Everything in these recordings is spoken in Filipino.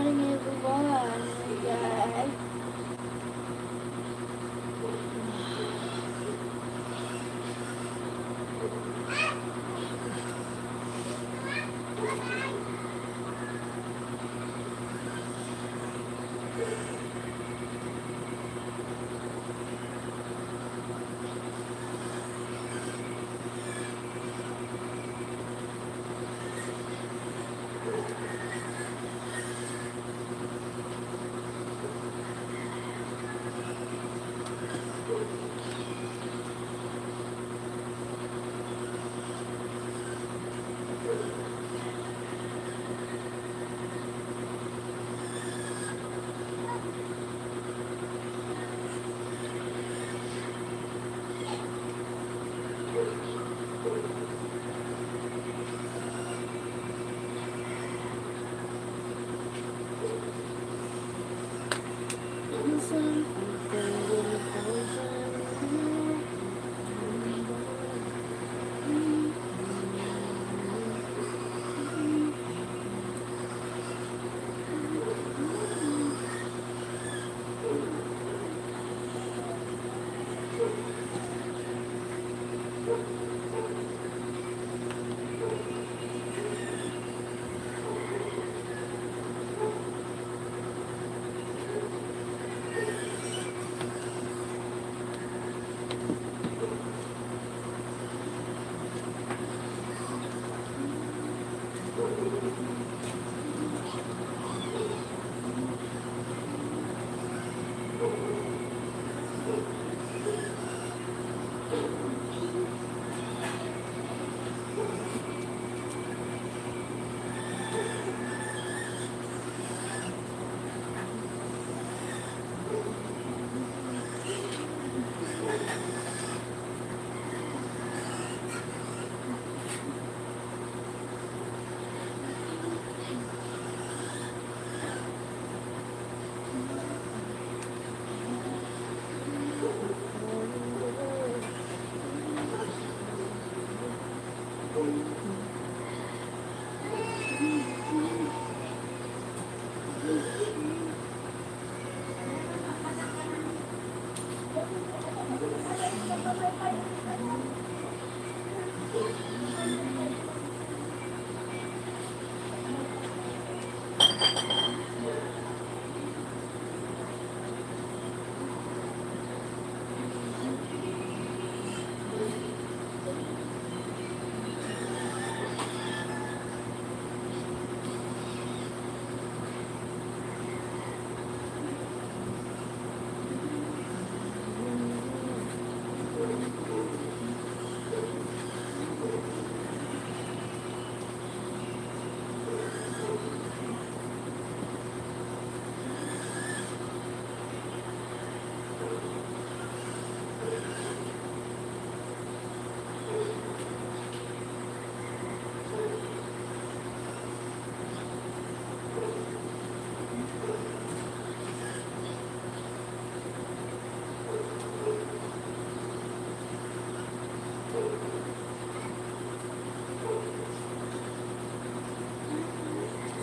morning, everyone. Guys.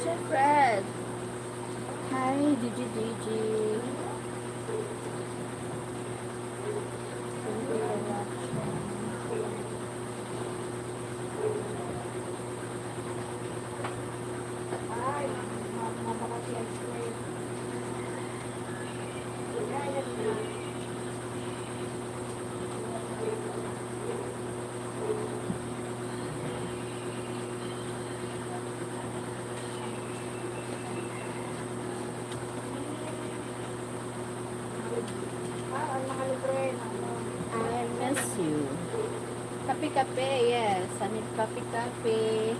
Chef Fred. Hi, Gigi. Thank you very much. I miss you. Kape-kape, yes. I need kape-kape.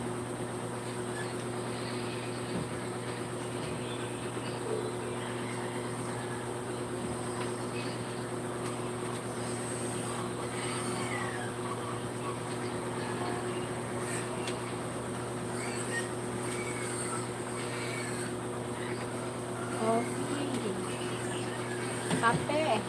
Coffee. Kape.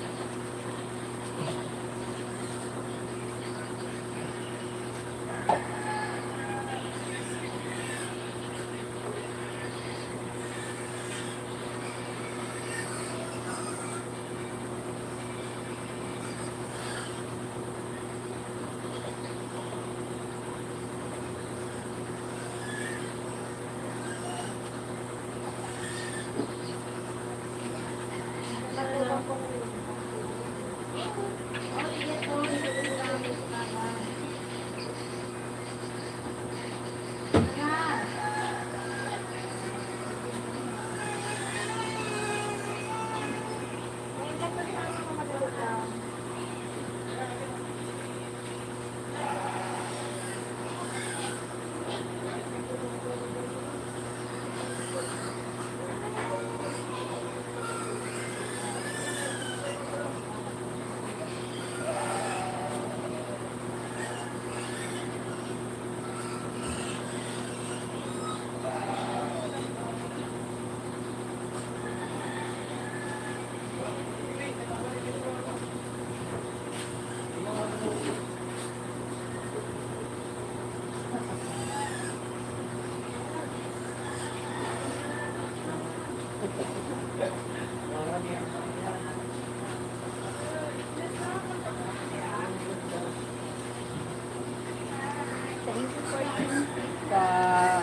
Uh,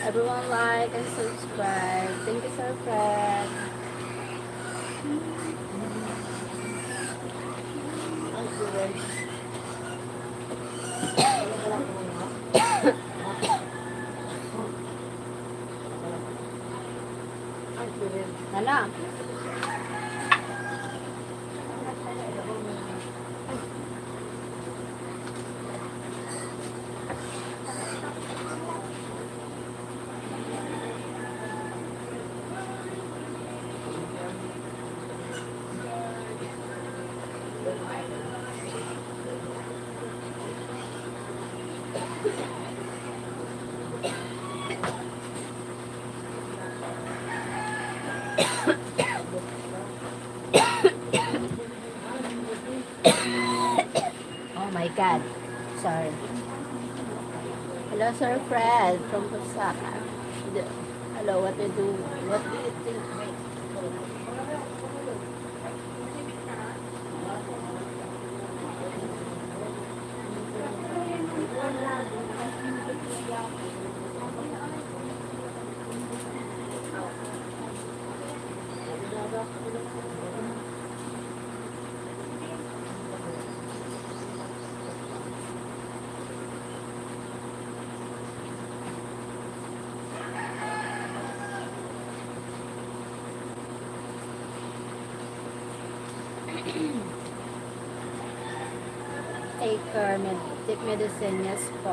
everyone like and subscribe. Thank you, Sir Fred. Nana. Oh my God. Sorry. Hello, Sir Fred from Osaka. Hello, what do you do? What do you think? Take medicine, yes po.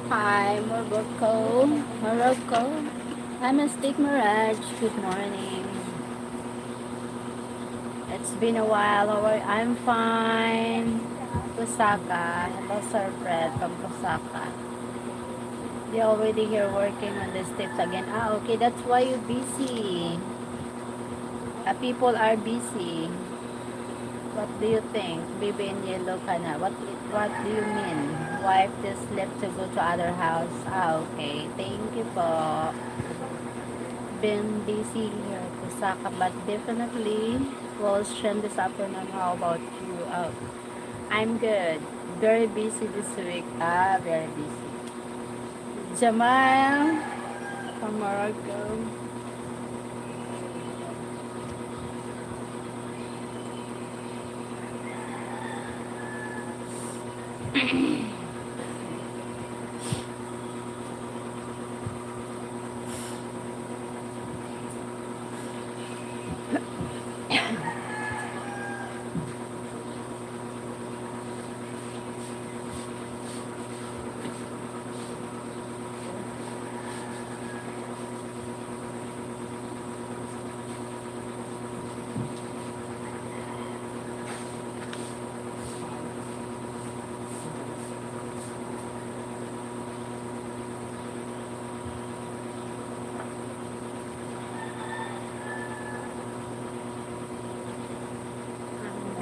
Hi, Morocco. Hi, Mystic Mirage. Good morning. It's been a while. I'm fine. Osaka. Hello, Sir Fred from Osaka. They already here working on the steps again. Ah, okay. That's why you're busy. People are busy. What do you think? Baby in yellow ka na. What do you mean? Wife just left to go to other house. Ah, okay. Thank you po. Been busy here at Osaka, but definitely will stream this afternoon. How about you? Oh, I'm good. Very busy this week. Ah, very busy. Jamal from Morocco.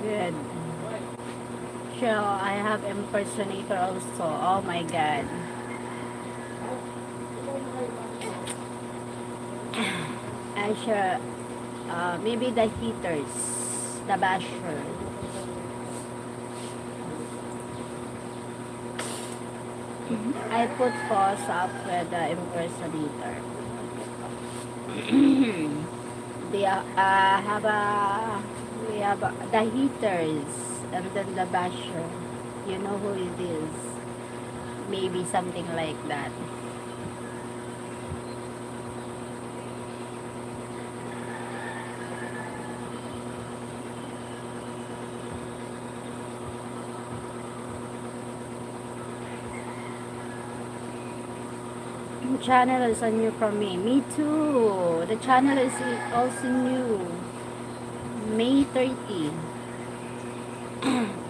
Good. So I have impersonator also. Oh my God. I share maybe the heaters, the basher. I put pause up with the impersonator. They have a we have the heaters and then the basher. You know who it is? Maybe something like that. The channel is new for me. Me too. The channel is also new. May 30.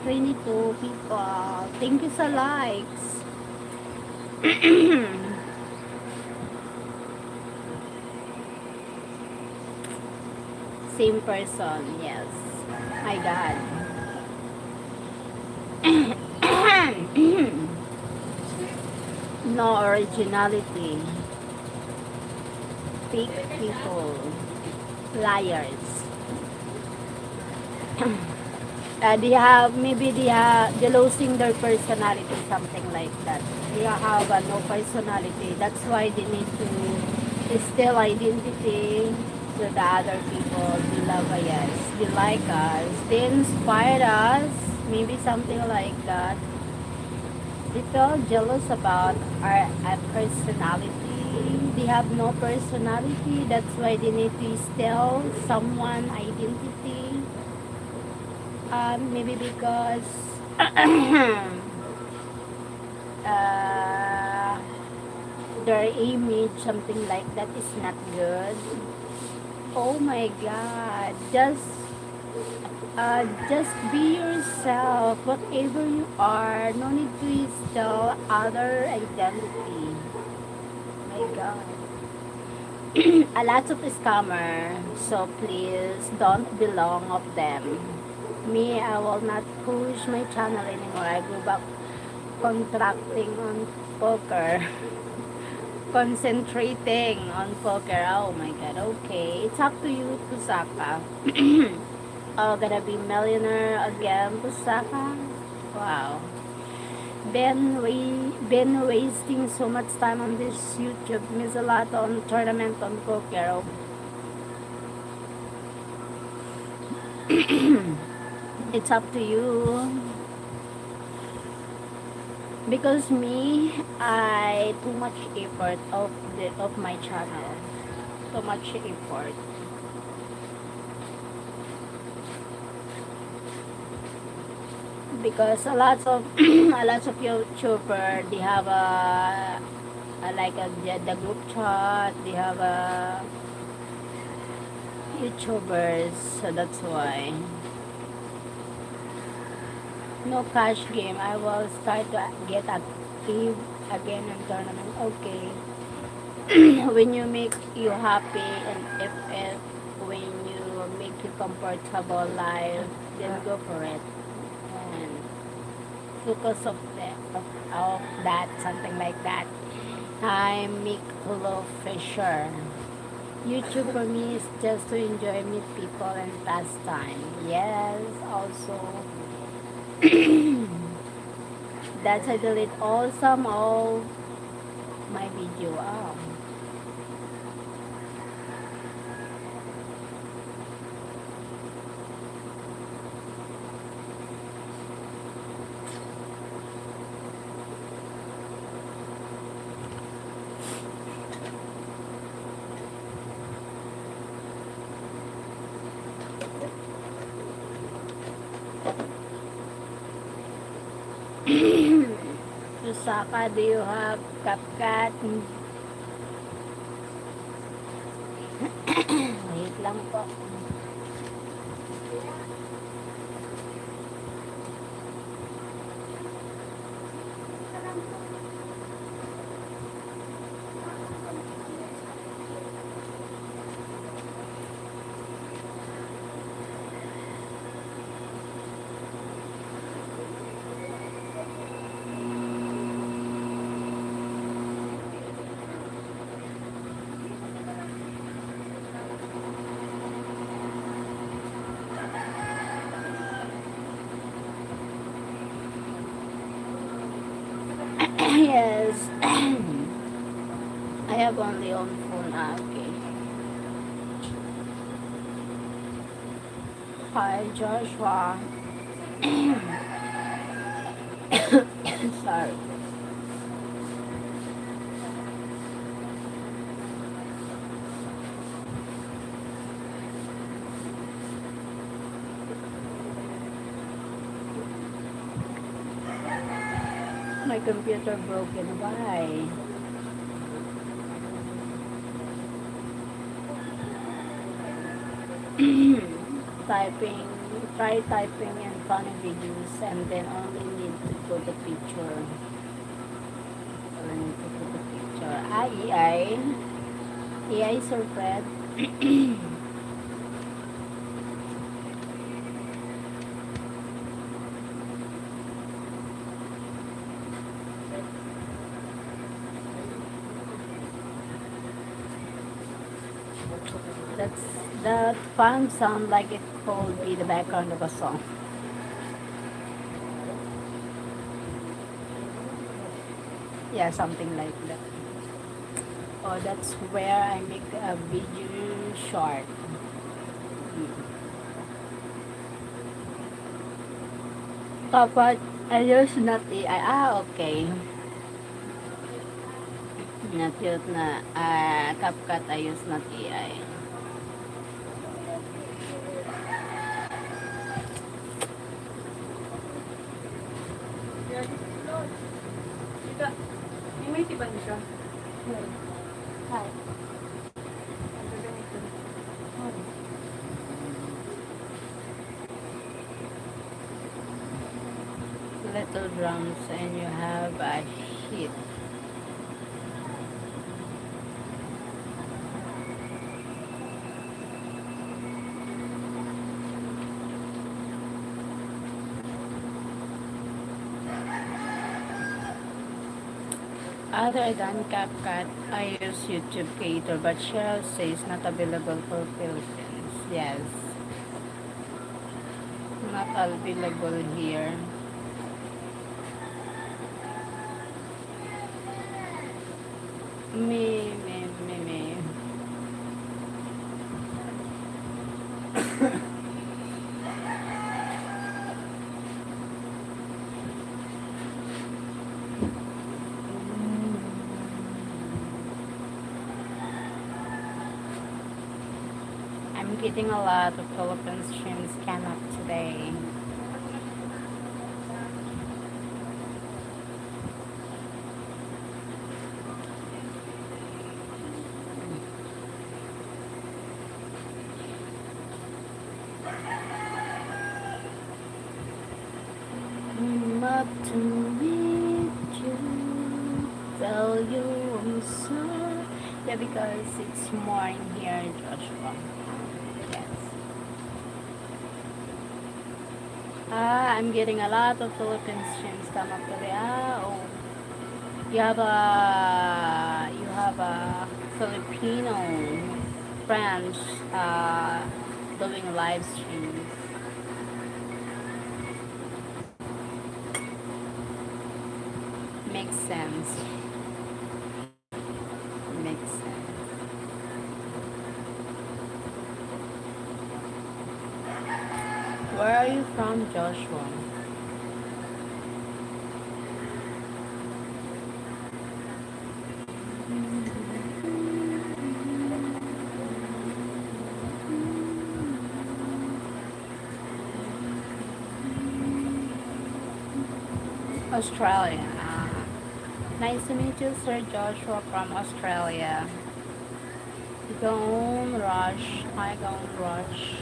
22 people. Thank you sa likes. Same person, yes. My God. No originality. Fake people. Liars. They losing their personality, something like that. They have no personality. That's why they need to still identity to the other people. They love us, they like us, they inspire us, maybe something like that. They feel jealous about our personality. They have no personality. That's why they need to steal someone identity. Maybe because uh, their image, something like that, is not good. Oh my God! Just be yourself, whatever you are. No need to steal other identity. My God. A lot of scammer, so please don't belong of them. Me, I will not push my channel anymore. I go back contracting on poker. Concentrating on poker. Oh my God. Okay, it's up to you, Pusaka. Oh, gonna be millionaire again, Pusaka. Wow. Been wasting so much time on this YouTube. Miss a lot on tournament on poker. It's up to you. Because me, I too much effort of my channel. Too much effort. Because a lot of a lot of YouTuber, they have the group chat, they have YouTubers, so that's why. No cash game. I will start to get active again in tournament. Okay. When you make you happy, and if when you make you comfortable life, then go for it. And focus of that, something like that. I'm Mick Hulo Fisher. YouTube for me is just to enjoy, meet people, and pass time. Yes, also. That's I delete all some of my video. Oh. Pusaka, do you have CapCut? Wait lang po. Yes. I have only on phone. Okay. Hi, Joshua. Sorry. My computer broken. Why? Typing. Try typing in funny videos and then only need to put the picture. Or need to put the picture. AI. AI Sir Fred. That fan sound like it could be the background of a song. Yeah, something like that. Oh, that's where I make a video short. Kapag I use not AI. Okay. Not yun na CapCut I use not AI. May tiban siya. Hi. Little drums and you have a hit. Other than CapCut, I use YouTube Creator, but Cheryl says not available for Philippines. Yes, not available here. Me. I'm getting a lot of Philippine streams came up today. Up to meet you, tell you I'm sorry. Yeah, because it's morning here in Joshua. Yes. I'm getting a lot of Philippine streams come up today. Oh, you have a Filipino friends doing live streams. Makes sense. Makes sense. Where are you from, Joshua? Australia. Nice to meet you, Sir Joshua from Australia. Don't rush. I don't rush.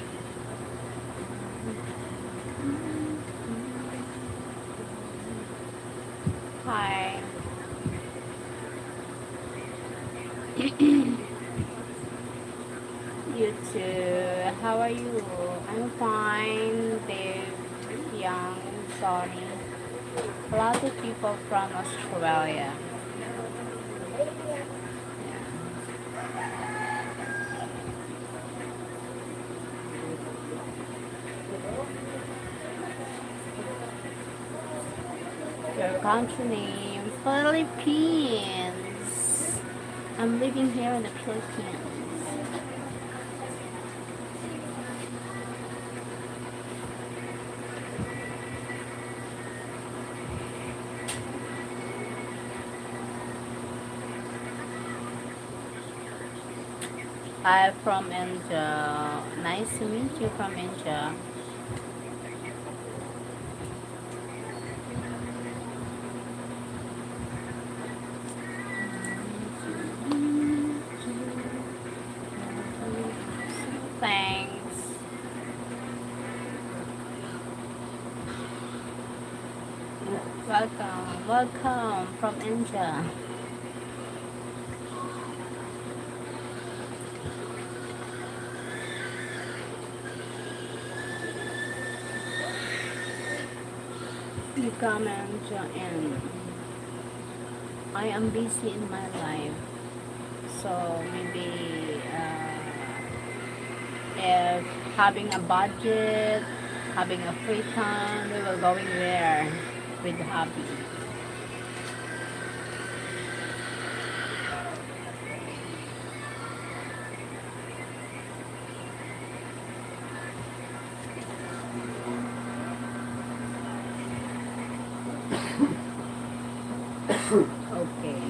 Hi. You too. How are you? I'm fine, Dave, Young, Sonny. A lot of people from Australia. Your country name, Philippines. I'm living here in the Philippines. I'm from India. Nice to meet you from India. Thanks. Welcome from India. You come and join. I am busy in my life, so maybe If having a budget, having a free time, we will going there with hubby. Okay.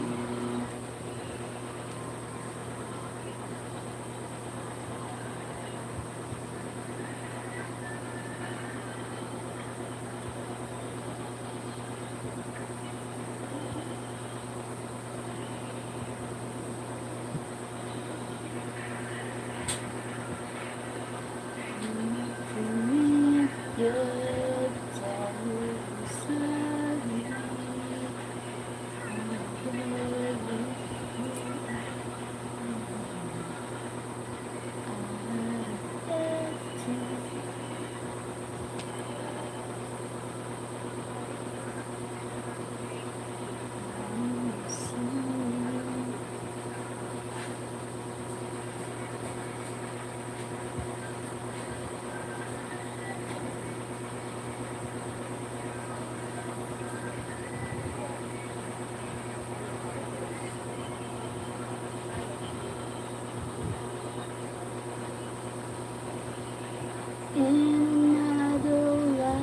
Another life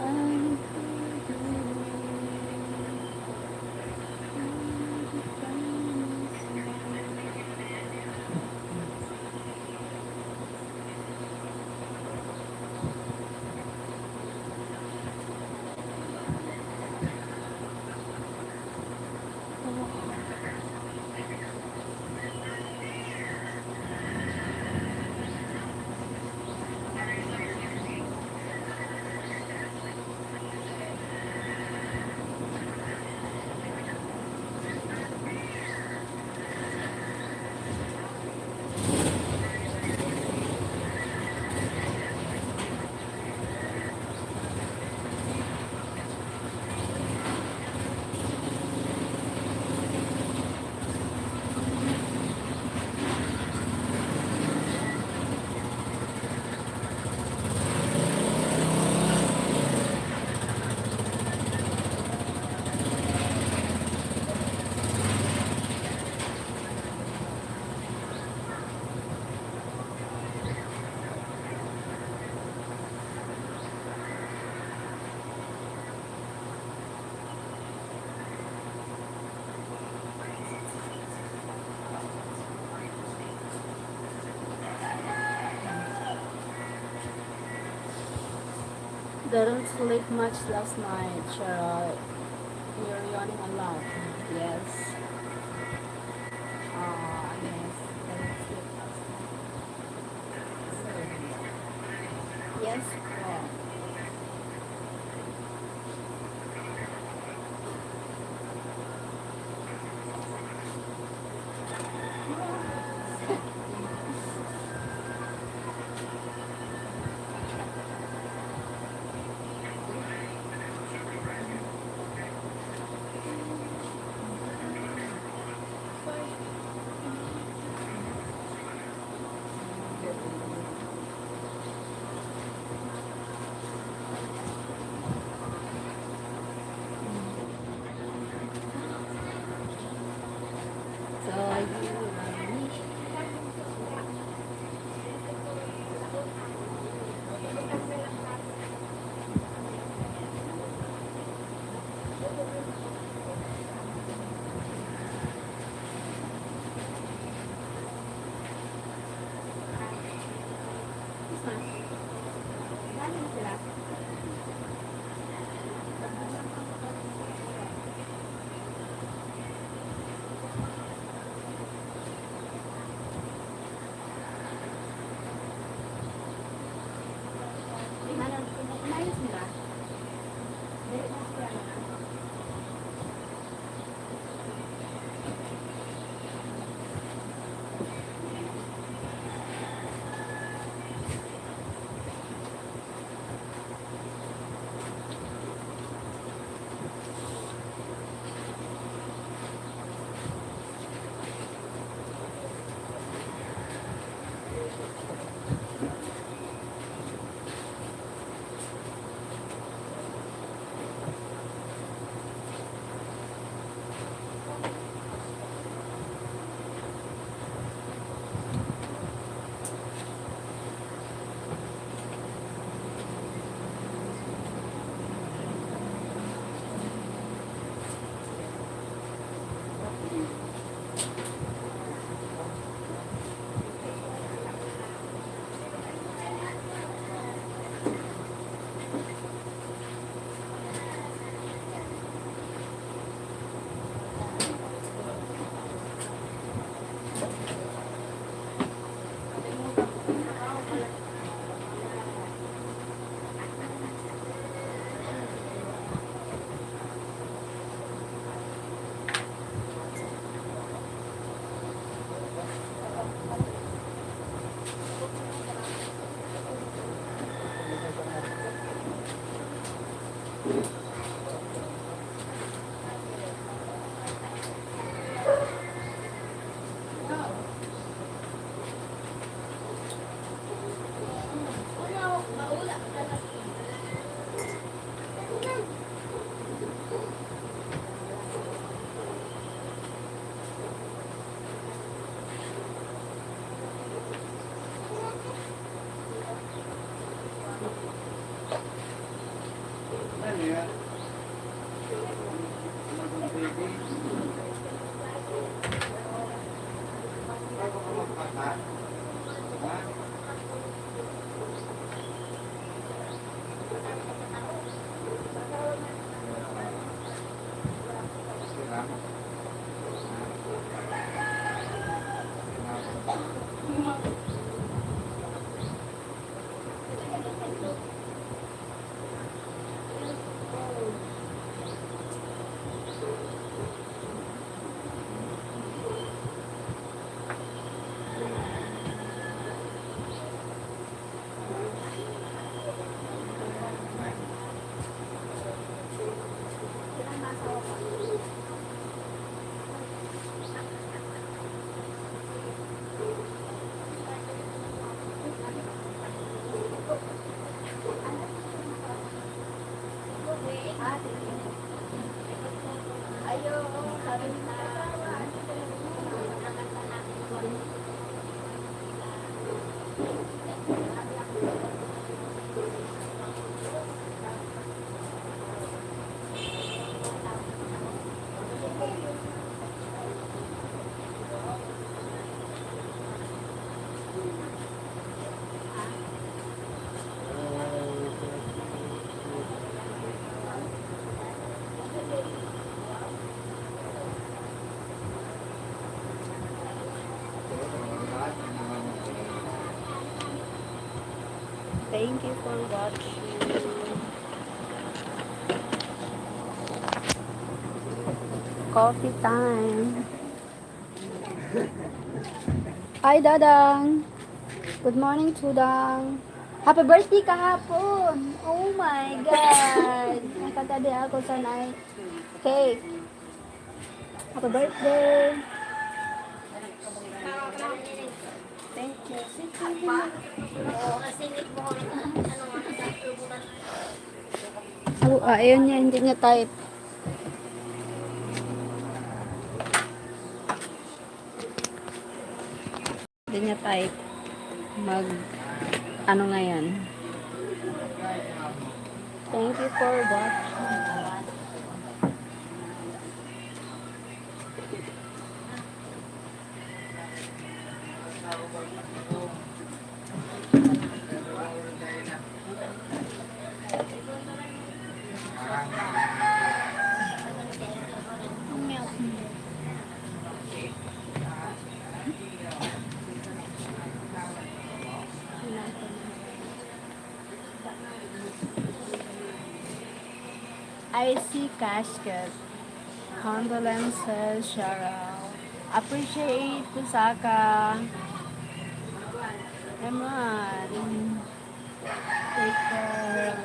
I'm didn't sleep much last night, Cheryl. You're yawning a lot. Yes. Yes. Didn't sleep last night. Yes. So Thank you for watching. Coffee time. Hi, Dadang. Good morning, Tudang. Happy birthday kahapon. Oh my God. Nakatabi ako sa night cake. Happy birthday. Thank you. Oh, ayun niya, hindi niya type. Hindi niya type. Ano nga yan? Thank you for watching. Icy casket. Condolences, Cheryl. Appreciate Pusaka. Emran. Take care.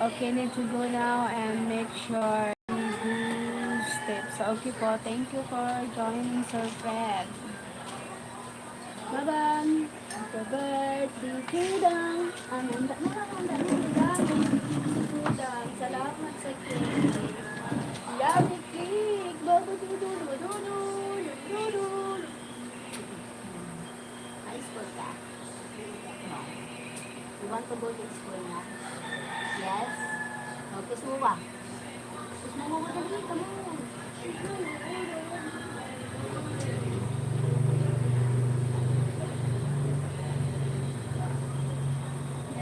Okay, need to go now and make sure you do steps. Okay po, thank you for joining Sir Fred. Bye-bye. Happy birthday, Tudang. Ananda na, Tudang. Salamat sa cake. Love the cake. High school ka? You want to go to school na? Yes? Oh, kiss mo ba? Kiss mo ba dali? Come on.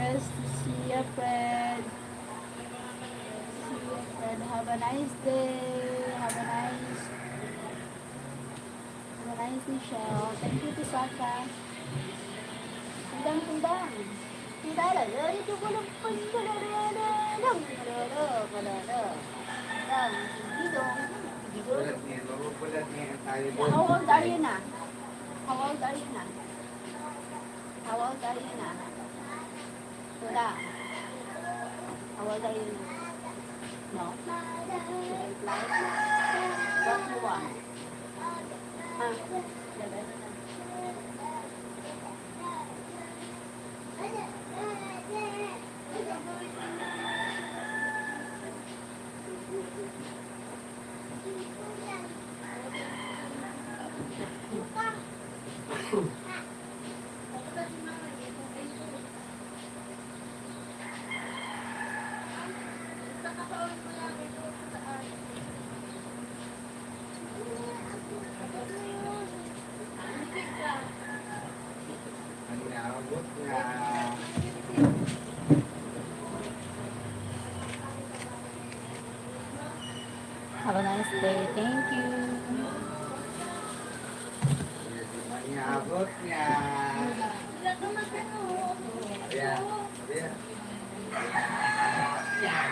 Yes, to see you, Fred. See you, Fred. Have a nice day. Have a nice Michelle. Thank you, Tisaka. Tundang. Tidak ada. Itu belum How old are you now? Sudah. How old are you now? No. What you want? Have a nice day. Thank you. Manyabot niya. Yeah. Yeah.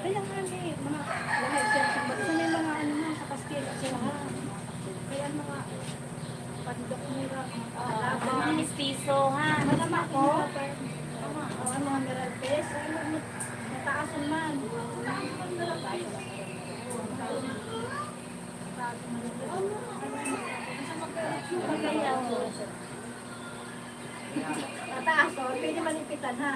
Kaya nga ni, mga lahat siya, sa may mga ano na, sa Castilla sila. Kaya mga pandok nila, Mga mistiso, ha? malama ko, mga mineral fish, mataasan man. Mataas o, pwede malipitan ha.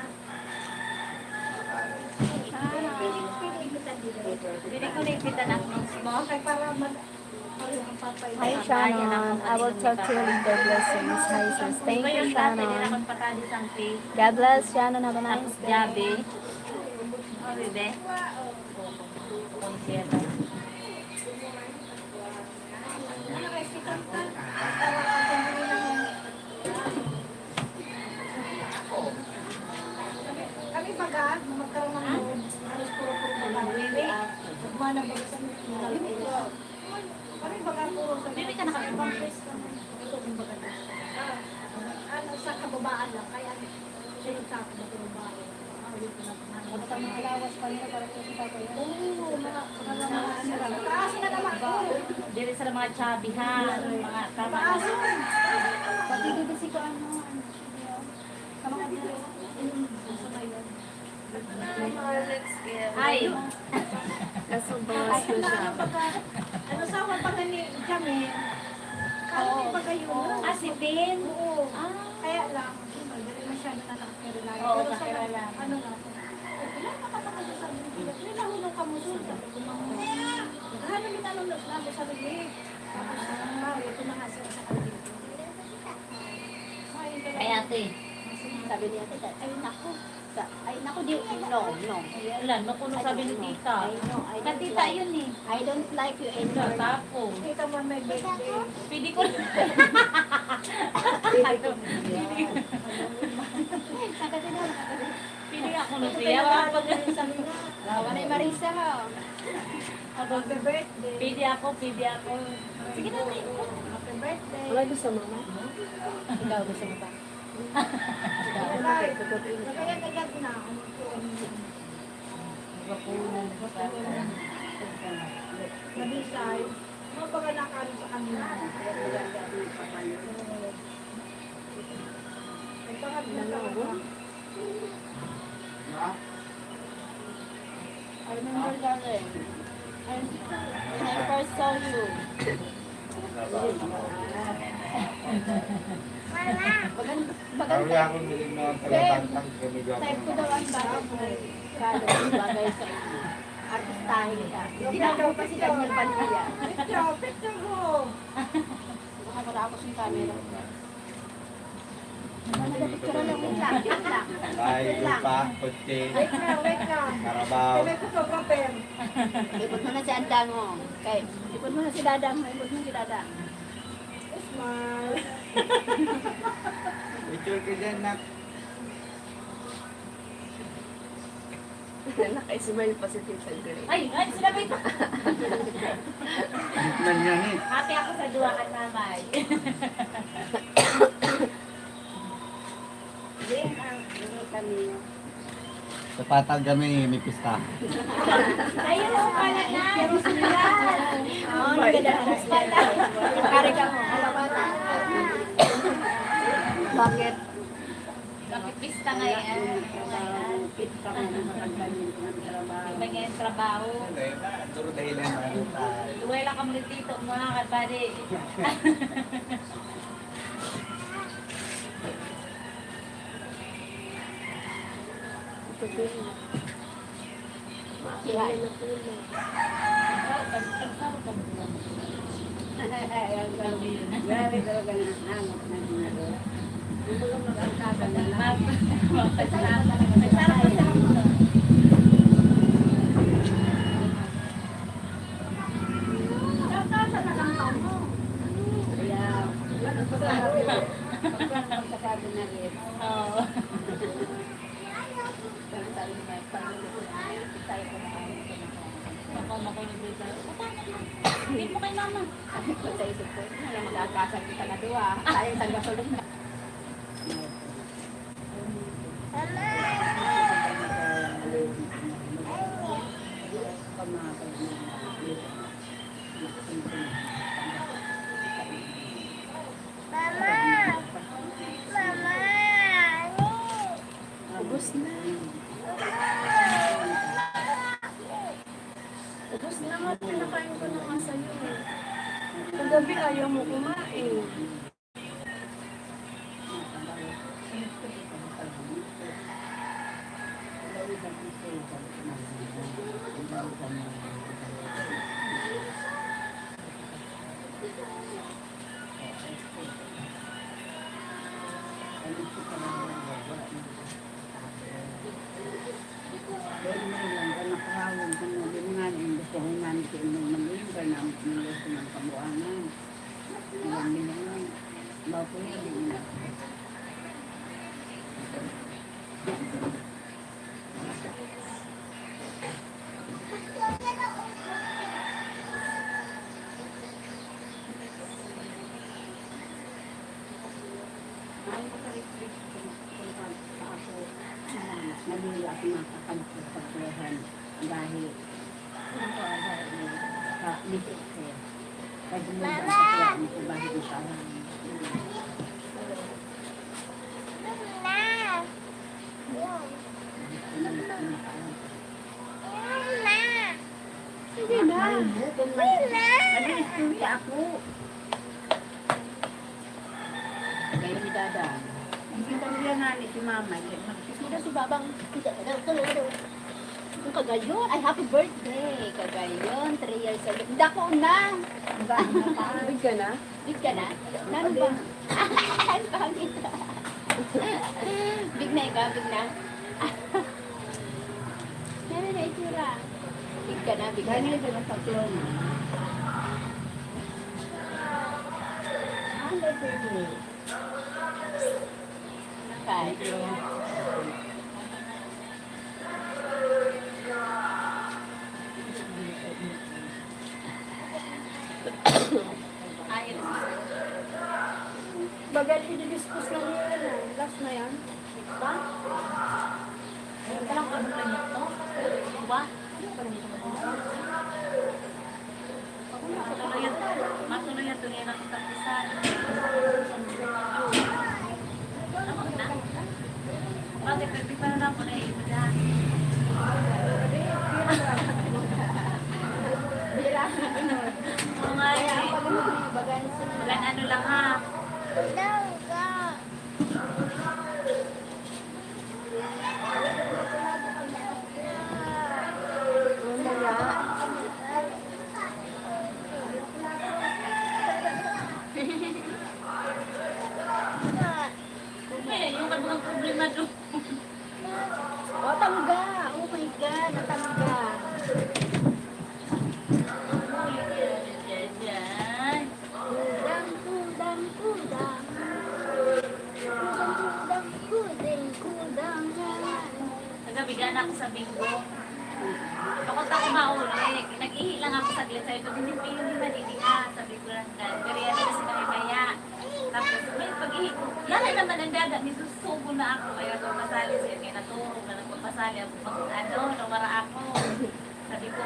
Hindi ko naipitan ang mo. Okay, para ang papay. Hi, Shannon. I will talk to you later. Blessings. Hi, sis. Thank you, Pwede na Shannon. akong patali sa face. God bless, Shannon. Have a nice Tapos day. gabi. Oh, bebe. Konsyerto. Kami baga, magkaroon ng halos puro-puro baga. Mana baga sa kami baga puro sa Bebe ka nakakibang. ito kung baga na. Ano sa kababaan lang, kaya siya yung tapo na kababaan. Dapat ang mga lawas pa nila para sa tapo yan. Oo, mga taas na naman. Dili sa mga chabihan. Mga tama. Pati dito si ko ano, sa mga dito. Sa mayon. Ay, Kasubos ko siya. Ano sa mga pag ni Jamie? Kaya ba kayo? si Pin. Oo. Kaya lang, dali masyado na nakakirelay. Oo, Pero sa nakakirelay. ano nga po? Wala nakakatagal sa amin. Wala na ako ng kamusun. Sabi ko, Hanap yung tanong na sa relief. Ito na nga siya sa kanila. Ay, ate. Sabi niya, ay naku. Ay naku, di, no. Wala, nakuno sabi ni tita. I don't Katita like, yun eh. I don't like you anymore. Tapo. Kita mo may birthday. Pili ko. Pili ako na siya. Lawa na yung Marisa, ha? Happy birthday. Pili ako. Sige na, ate. Happy birthday. Wala gusto mo, ma? Ikaw gusto mo ba? Kaya kagad na. Nabisay. Mga baga nakano sa kanila. May pangatlo na ako. I remember, darling. When I first saw you. Kaya ako nilig na tagatantang kamigaw. Type ko daw ang bagay. Kala ko bagay sa inyo. Artistahin ka. Hindi na daw pa si Daniel Padilla. Picture ko. Baka matapos yung camera. Nagpicture lang yung lang. Yun lang. Ay, lupa, kutsi, Wait lang. karabaw. May photographer. Ipot mo na si Andang mo. Okay. Ipot mo na si Dadang. Ipot mo si Dadang. Smile. Picture ka dyan, nak. Naka-smile pa si Tita Gray. Ay, sinabi ko. Gitman yan eh. Ate ako sa duwakan mamay. Kami. Sa patag kami, may pista. Ayun mo pala na. Oo, nagkadaras ka. Kari ka mo. Bakit? Kapipista ngayon. Pista ka na makagaling ng trabaho. Iba nga yung trabaho. Duro dahilan ano tayo. Wala ka muli dito, mga kabady. Makihain na po na. Grabe talaga na hanap na ginagawa. Yung mga mag-angkada na lang. Magsarap na sa Makulog dito. Hindi mo kay mama. Sa isip ko, magkakasan kita na doon. Sayang sa gasolina. Ubus na. Ubus na nga, pinakain ko na nga sa'yo. Kagabi ayaw mo kumain. Nalila ako makakapagpagpuhan dahil lisip ko. Pwede mo ba sa kuha nito bahit mo sa alam? Sige na. Nag-i-istorya ako. Kayo ni Dada. Hindi ko niya nga ni si Mama. Sino si Babang? Yung kagayon, ay happy birthday. Kagayon, 3 years old. Hindi ako na. Big ka na? Big ka na? Ano ba? Ay, pangit. Big na ikaw, big na. Meron na itsura. Big ka na, big ka na. Ano ba birthday? Kay. Bagal i-discuss lang yun. Last na yan. Ba? Parang ano lang ito? Ba? Matuloy yan tuloy ng katapisan. Tapos na. Bakit? Pwede pa na lang po na iibadan. Oo nga eh. Walang ano lang ha. Eh, yung kabang problema doon. O, tangga. Oh my God, natangga. Kudang, kudang, kudang. Kudang, kudang, kudeng, kudang. Nagabigan ako sa bingo. Pakot ako mauli. Nag-ihi lang ako saglit. Sabi ko, hindi pa yun yung madidika. Sabi ko lang, pero yan kasi mamaya. Tapos, may pag-ihi ko. Yan naman ang dagat. May susubo na ako. Kaya ako masali siya. Kaya natulog na nagpapasali ako. Nawara ako. Sabi ko,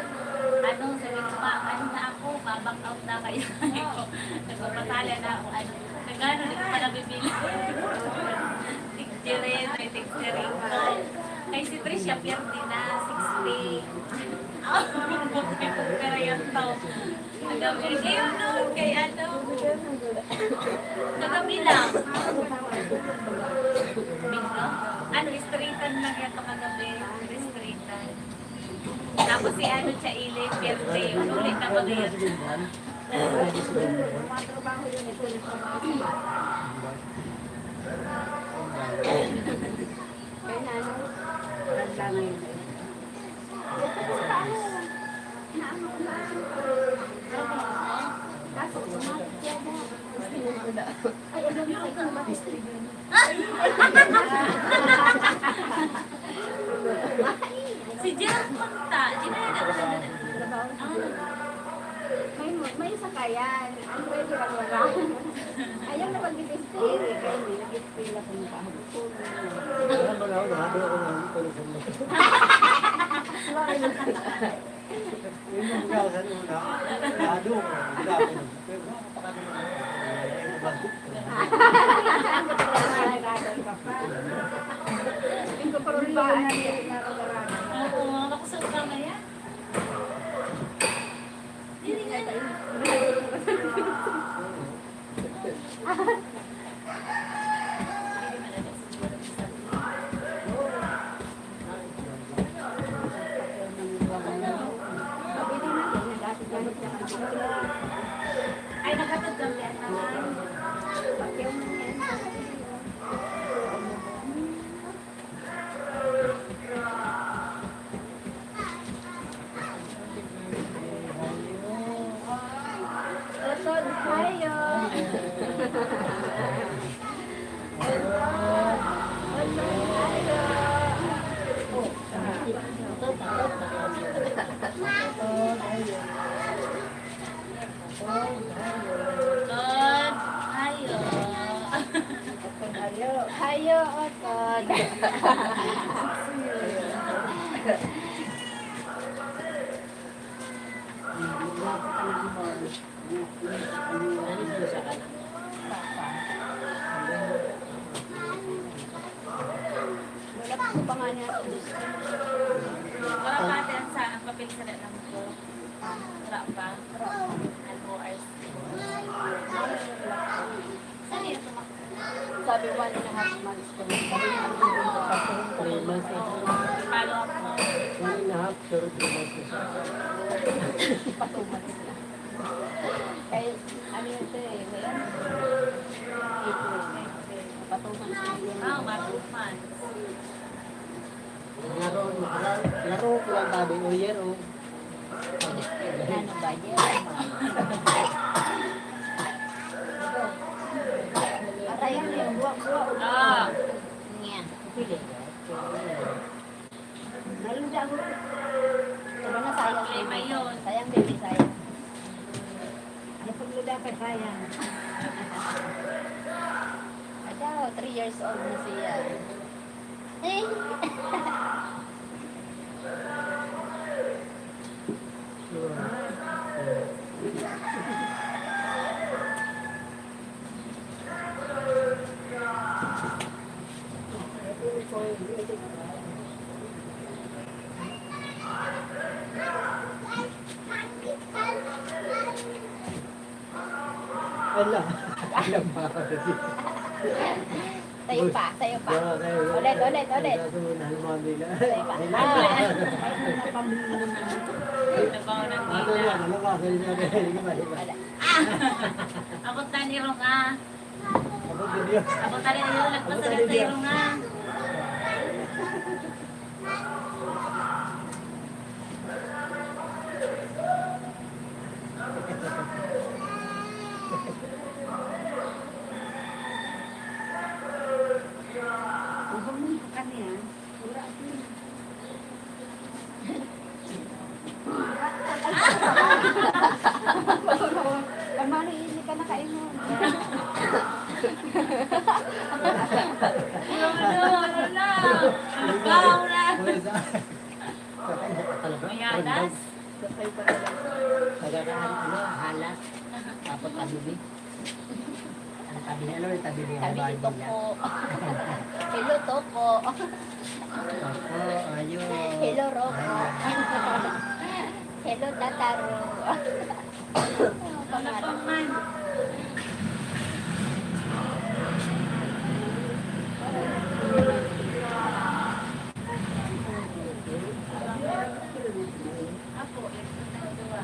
sabi ko, ano na ako, back out na kaya ako. Nagpapasali na ako. Nagano, hindi ko pa nabibili. Tigtirin, may tigtirin ko. Kay si Tricia, pierde na, 60. Pero yun to. Nagabi, ngayon nun, kay ano. Nagabi lang. Bingo? Straightan lang ito kagabi. Straightan. Tapos si ano, Chaile, pierde. Ulit na ba ngayon? Kaya na ano, randa ngayon. Kaso, sumakit yan na. Ay, alam mo, ikaw na ba-distribute? Ay! Si Gerald Conta, di na yun ako Trabaho sa may isa kayan. Ang pwede lang wala. Ayaw na mag-distil. Kaya may nag-distil ako ng kahapon. Alam mo na ako, nahado ako ng tulog mo. Yung mga mga sa una, nahado ako. Bila ako. Pero napakagano ako. Yung kaparulbaan na naragaraan. Oo, nakusot ka na yan. Hindi nga tayo. Ay, nakatod lang yan naman. Otod tayo. Lord, ayo. Hayo, otod. Wala ko pa nga niya sa gusto. Wala pa natin sa ang papel sa dalang ko. Wala pa. Ano, RC. Saan yun tumakbo? Sabi 1.5 months ko. Sabi niya, ang gusto ko pa 3 months. Follow up mo. 1.5, pero 3 months na siya. Patuman sila. Kaya, ano yun ito eh, ngayon? 8 years na yun. Patuman sila yun. Ah, 2 months. Laro ko lang tabi o year o. Ano ba yun? Aray, ano yun? Buwak-buwak. Ah, Nga. Pili. Nalunda ako. Diba na sayang? problema yun. Sayang, baby, sayang. Ay, pagluda ka, sayang. Ayaw, 3 years old na siya. Eh! Ala. Alam pa ako kasi. Tayo pa, tayo pa. Ulit, ulit, ulit. Nasunan mo nila. Tayo pa. Nabaw ng Ano nila. yan? Ano ba? Hindi ka ba? Wala. Abot na ni Rong ah. Ako din yun. Abot na ni Rong. Lagpas na ni Rong ah. Kamali, hindi ka nakaingon. Ano na? Lugaw na. Mayadas. Tagaan, halas. Tapos tabi. Ang tabi niya, ano yung tabi niya? Sabi ni Toko. Hello, Toko. Ako, ayo. Hello, Roko. Hello, Tataro. Wala pa man. Ako, ito na dua.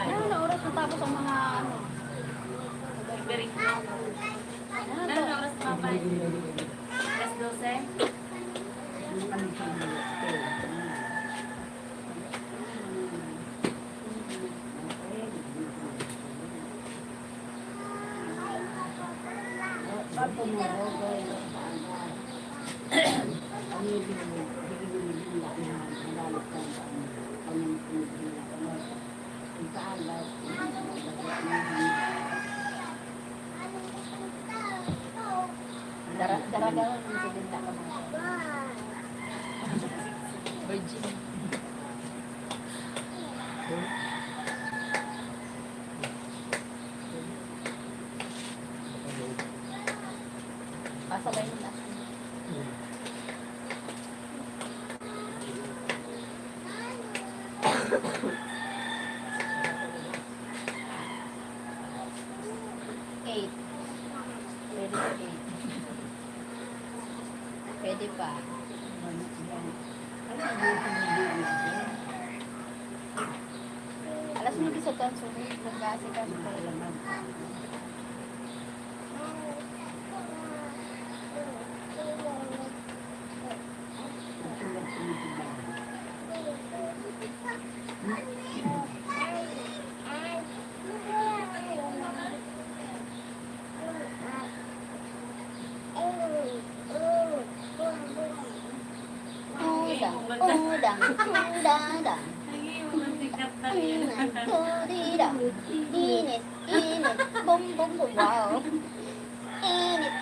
Ano na oras matapos ang mga ano? Very cool. Ano na oras mapay? Alas 12? Daragawan ng sinita ka mga. Virgin. Pasabay mo na. Eight. Pwede pa eight. Pwede pa. Alas mo sa tanso mo. Nagkasi ka sa kailangan. Udang. Tudidang. Init. Bum. Wow. Init.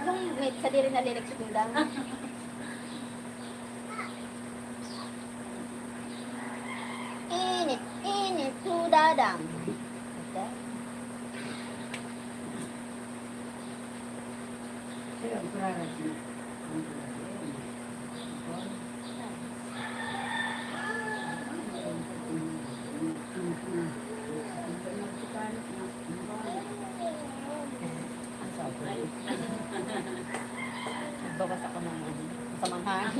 Bumit. Sa diri na lirik sa udang. Init. Tudadang. Nagbawas ako ng samahan.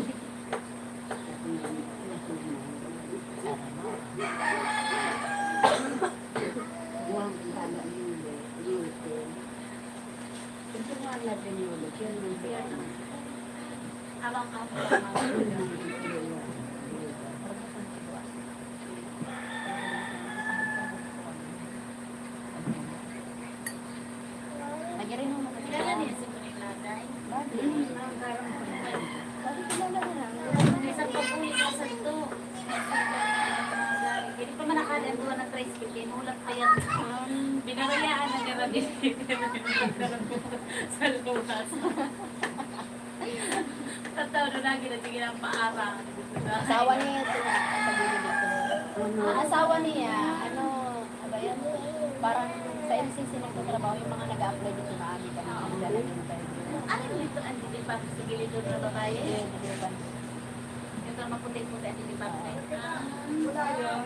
Abang ka. Nagyarin mo Kilala niya si Puniladay. Sabi kilala na lang. Isang pag-uwi ka sa ito. Hindi pa man nakalan doon ng tricycle. Kinulat pa yan. Binarayaan na nila din. Sa lumas. Tataw na lagi na tingin ang paarang. Asawa niya ito na sabi dito. Ang asawa niya, ano ba yan? Parang sa NCC nagtatrabaho yung mga nag-apply dito na amin kami. Dala yung interview. Ano yung dito ang dilipan? Sige, dito na babae. Ito ang maputi-puti ang dilipan. Wala yun.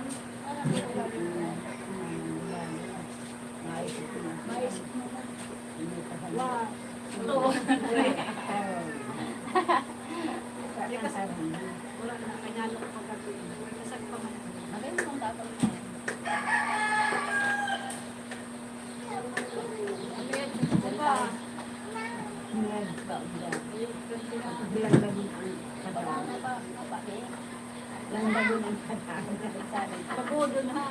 Maisip mo na. Wow. Ito. Wala na, kanyalo ko pagkakit. Nasag pa man. Maganda mong tapos na yan. Ano yan? Ano ba? Pagodo na.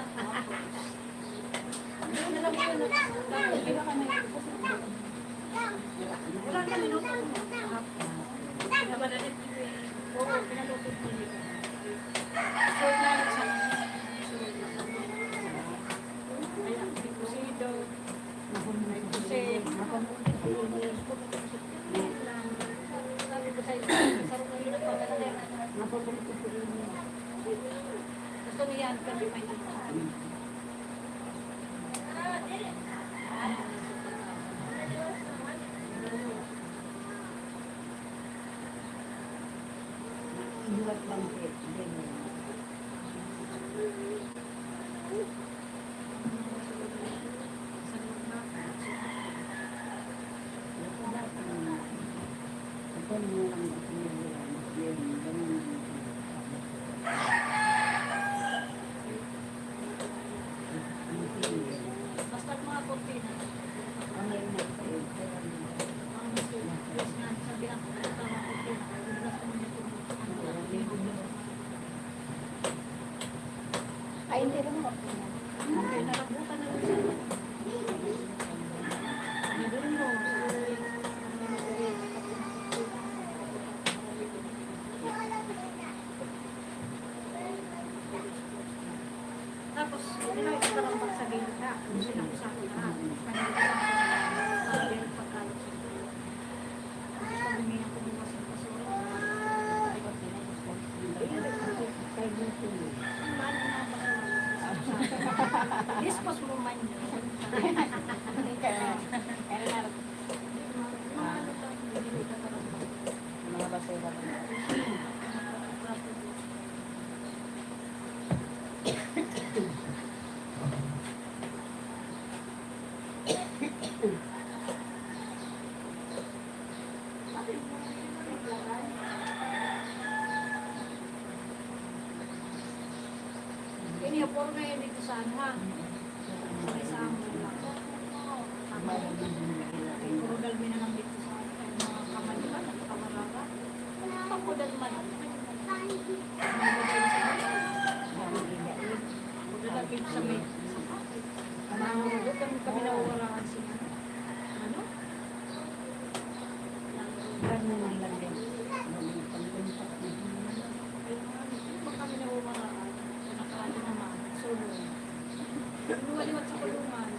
Hindi na lang yun. Hindi na kami. Wala na minuto. Nabadalit ko eh. Oo, pinalupit mo yun. Short na lang siya. Ayan, deposito. Sabi ko sa'yo, sarap na yun ang pagkakalayan. Gusto niya yan, pero may dito. Basta mga kortina. Ang sabi ang mga kortina. Ay, hindi rin mo. Okay, narabutan na rin siya. Nandun mo. Tapos, hindi na ikakarambak sa gilid na. Sila ko sa akin na. Kanya ko lang sabi ang pagkalot sa gilid. Tapos pag huminga ko bukas ng pasura, dispos mo man yun. Mga basura ko. Iniyapor na yun dito sa ano ha. Sa isang lang. Puro dalmi na lang dito sa mga kamaliman at kamalaga. Ako dalman. Pagdalapin sa may doon kami nawawalaan sila. Ano? Pag kami nawawalaan, nakakali naman, solo. Luwaliwat sa kulungan.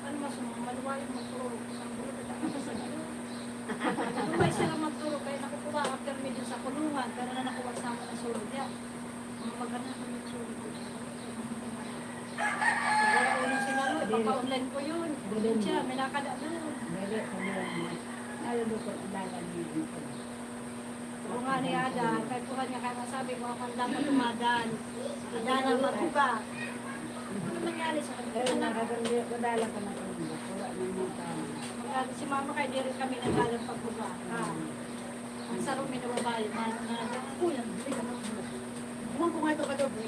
Ano mas maluwayang magturo sa bulo at ako sa gilo. Lumay sila magturo kaya nakukuha after me din sa kulungan pero na nakuha sa amin na solo diya. Mga maganda kami solo. Wala ulang sinalo, ipapa-online ko yun. Doon siya, may nakada doon. Oo nga ni Ada, kahit po kanya kaya sabi ko, ako ang dapat tumadan. Ada na magbuka. Ano nangyari sa kanya? Si mama kay di rin kami nagalang pagbuka. Ang sarong may nababayo, kuya, buwan ko nga ito kagabi.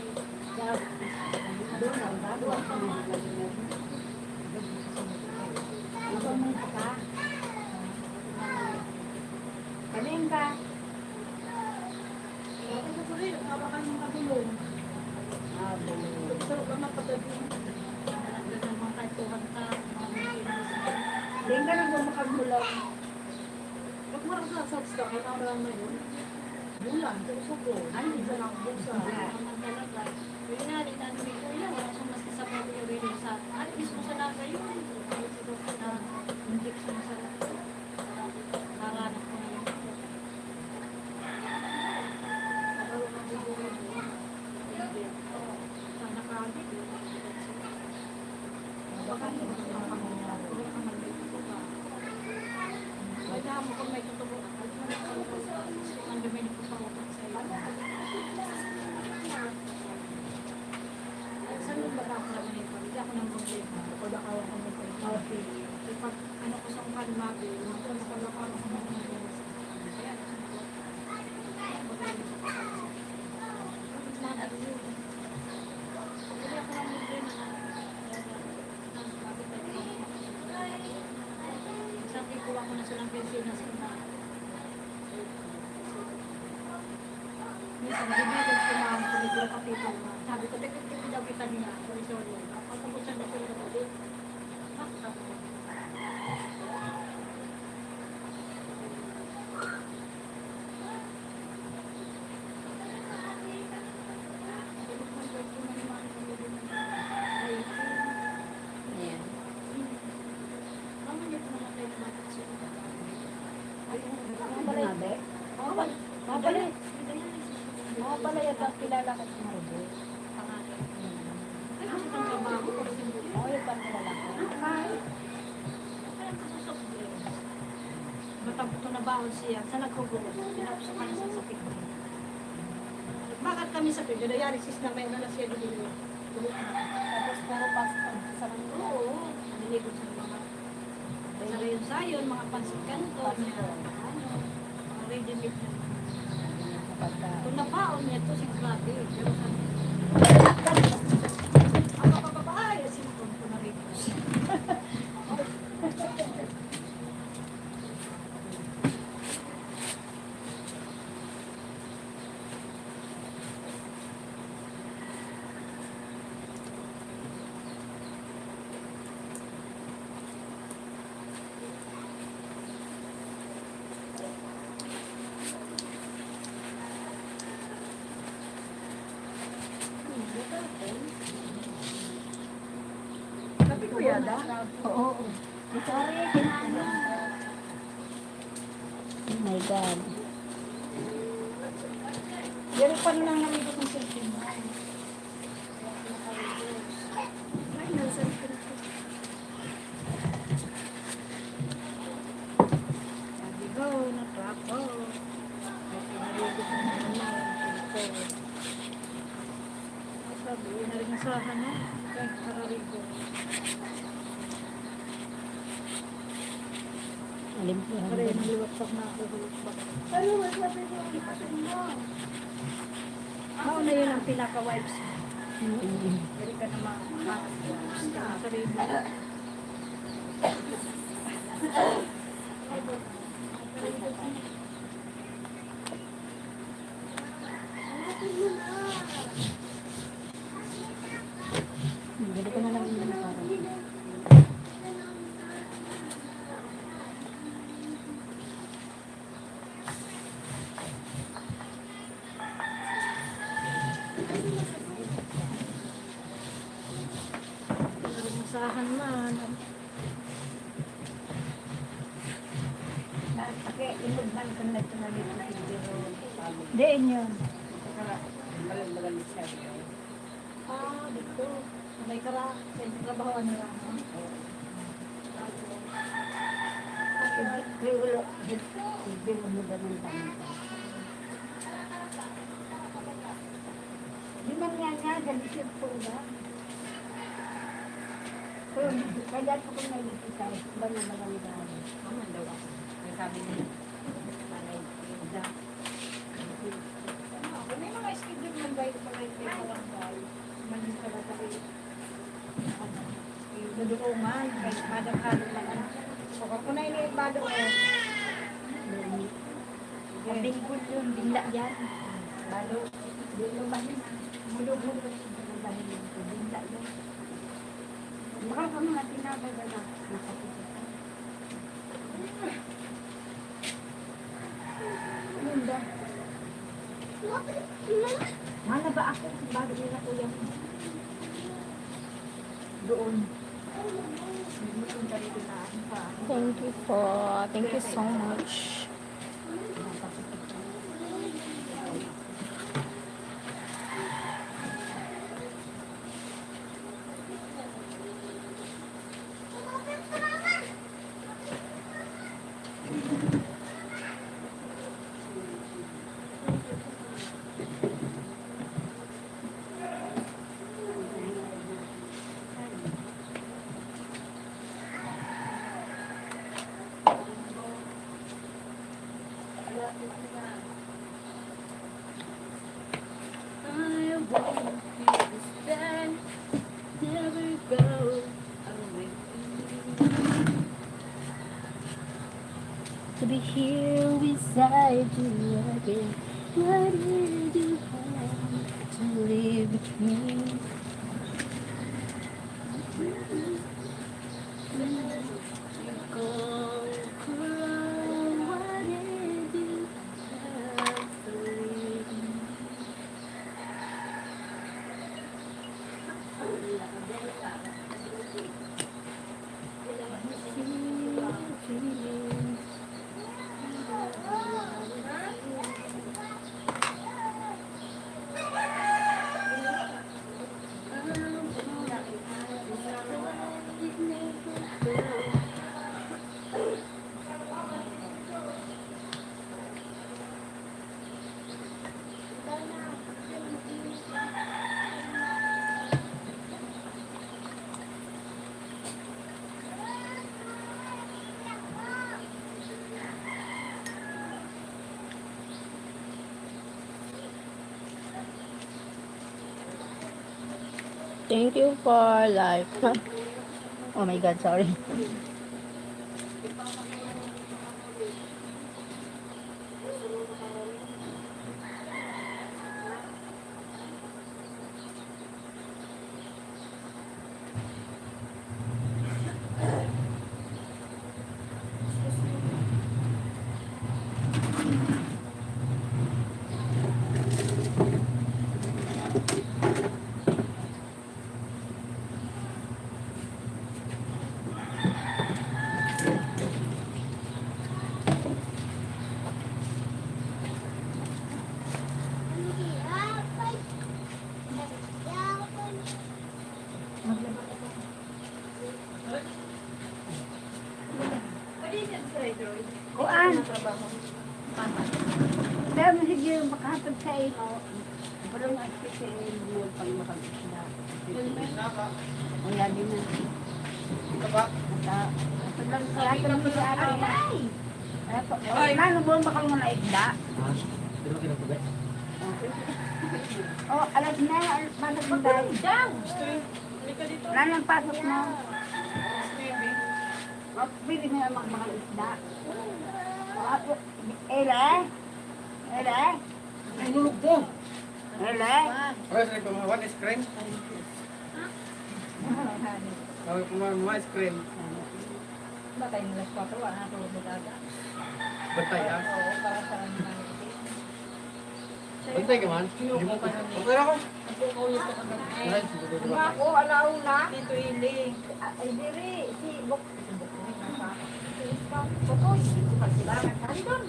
Kaling ka. Ako ko rin, hawakan yung kabulong. Sarap lang napatabi. Nagdagan mga kaipuhan ka, mga Pilipinas. Kaling ka nang bumakagulong. Pag marang sa saksta, kailangan na yun. Bulan, puso ko. Ano yung lang busa? Naman talaga. Kaya nga, inanumi ko yan. Wala siyang mas isa pa yung rin sa... Ano, mismo sa naga yun. Na injection sa... Naranak ko na yun. Nakaroon ng bubuhay mo. Sana kagit. Baka yun. Kaya mo kung may tutubo ka. Ang dami na pagpawapag sa'yo. Saan mo ba ako naman ito? Hindi ako nang problema. Kapag ako ako ng problema. Kapag ano ko sa mga lumabi, kapag ako ng problema. Kaya, sabi ko ako na silang Pilipinas na minsan bibigyan ko na ang pelikula kapitol na sabi ko dekit daw kita niya sorry pagkabot siya na ko yung kapit Ayan. mama niya po naman tayo naman kasi Mabalik. Mabalik. Mga pala yata kilala ko sa Maribel. ay kasi itong trabaho ko kasi Oo, yung pang kilala ko. Matapos na baon siya, sa nagkugulo, pinapasok ka na sa sakit. Bakit kami sa pwede? Dayari sis na may na siya dito. Tapos puro pasta sa mga. Oo, niligot sa mga. Sa rayon sayon, mga pansit kanto, mga ready meat na. Kung nabaon niya to, siyang grabe. Pero sabi, ang kapababae, sinipon ko na rin. Canada? Oo. Sorry, Canada. Oh my God. Pero paano lang nalibot ng cellphone mo? Ay, nasa likod ko. Sabi ko, na-trap ko. Ay, pinalibot ng cellphone. Sabi, naringasahan na. Kahit kararigo. Alimpihan Pare, din. naliwagsak na ako. Pero, sabi ko, ipasin mo. Mauna yun ang pinaka-wipes. Hindi ka na makakawipes. Sarili. Hindi ko na lang yung parang. Masahan man. Inugman ko na ito na dito siguro. Diin yun. Malalit siya. Ah, dito. May kara. Trabahoan nila. May ulo. Hindi mo mo ganun tayo. Di man nga, galisip po ba? Pero kaya po kung nalipit tayo, ba na maganda? Aman daw ako. May sabi niya. May mga schedule man ba ito pala ito walang bahay? Manin pala tayo. Yung naduungan, kahit madang-halo lang. O kung na iniibado ko, Binggol yun, binla yan. Lalo, di lumahin. Mulog-mulog. Lumahin yun. Binla yun. Baka ka mga tinabagala. Ano ba? Mana ba ako? Bago nila ko yan. Doon. Thank you po. Thank you so much. I won't be stand, never go away. To be here beside you again. What did you have to leave me? Go cry. What did you have to leave me? Thank you for life. Oh my God, sorry. Pero sige, makahapag sa iyo. Parang asisiin mo pag makag-isda. O yan din na. Ito ba? Paglang kaya mo sa araw. Ay! Lalo mo baka mo na isda. Ito ba kinagpagay? O, alas na, pasok mo tayo. Lalo pasok mo. O, pwede mo na makag-isda. Ele? Ele? Ay, nulog po! Ele? Okay, sorry po mga ice cream. Okay po mga ice cream. Batay mo las 4, wala na tulog mag-aga. Bantay ah. Oo, para sa mga Bantay ka man? Okay ako. Alright, sige, sige, sige. ako, alauna. Dito ili. Ay, diri, si Bok. Si Iskaw, Bokos. Pagsilangan ka doon.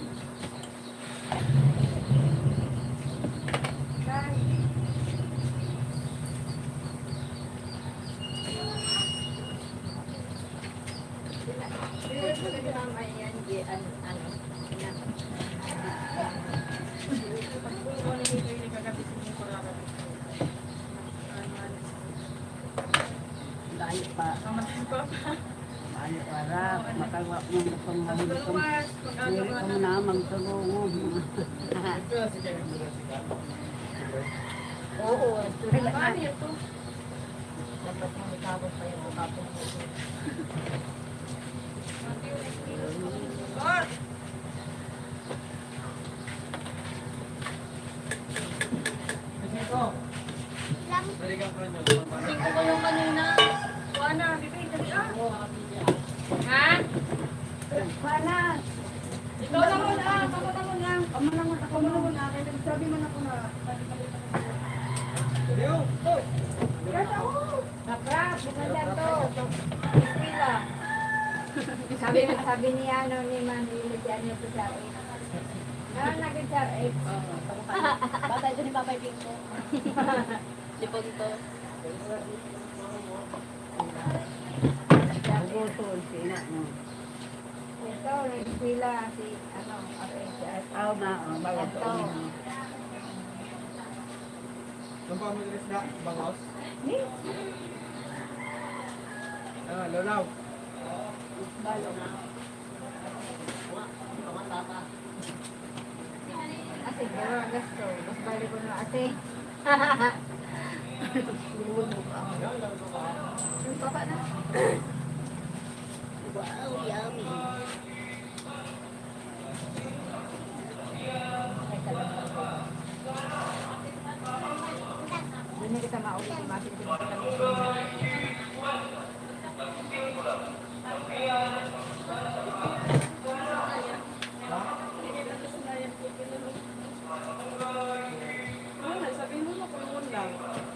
Layo pa. Layo para makawa mo pang mahulog. Dili ka mo na magtulungon. Oo, tuloy na. Dapat mo itapos pa yung kapon mo. Pwede kang friend nyo. Tingko ko yung kanina. Kuha na, bibig, dali ah. Ha? Pana, Ikaw na muna, ako na muna. ako mo na kaya sabi man ako na. Leo! Naprak, bukanda to. Pila. Sabi ni ano ni Manila diyan yung sa akin. Naging sa akin. Bata ito ni Papay Pinto. Sipag ito. Bugosol sila mo. Ito, nagpila si ano, ako na, bago to. Saan pa mo dilis na? Bangos? Ah, lalaw. Ate, gawang gasto. Mas balik ko na ate. Yung papa na. Wow, yummy. Hindi na kita maulit yung masin ko.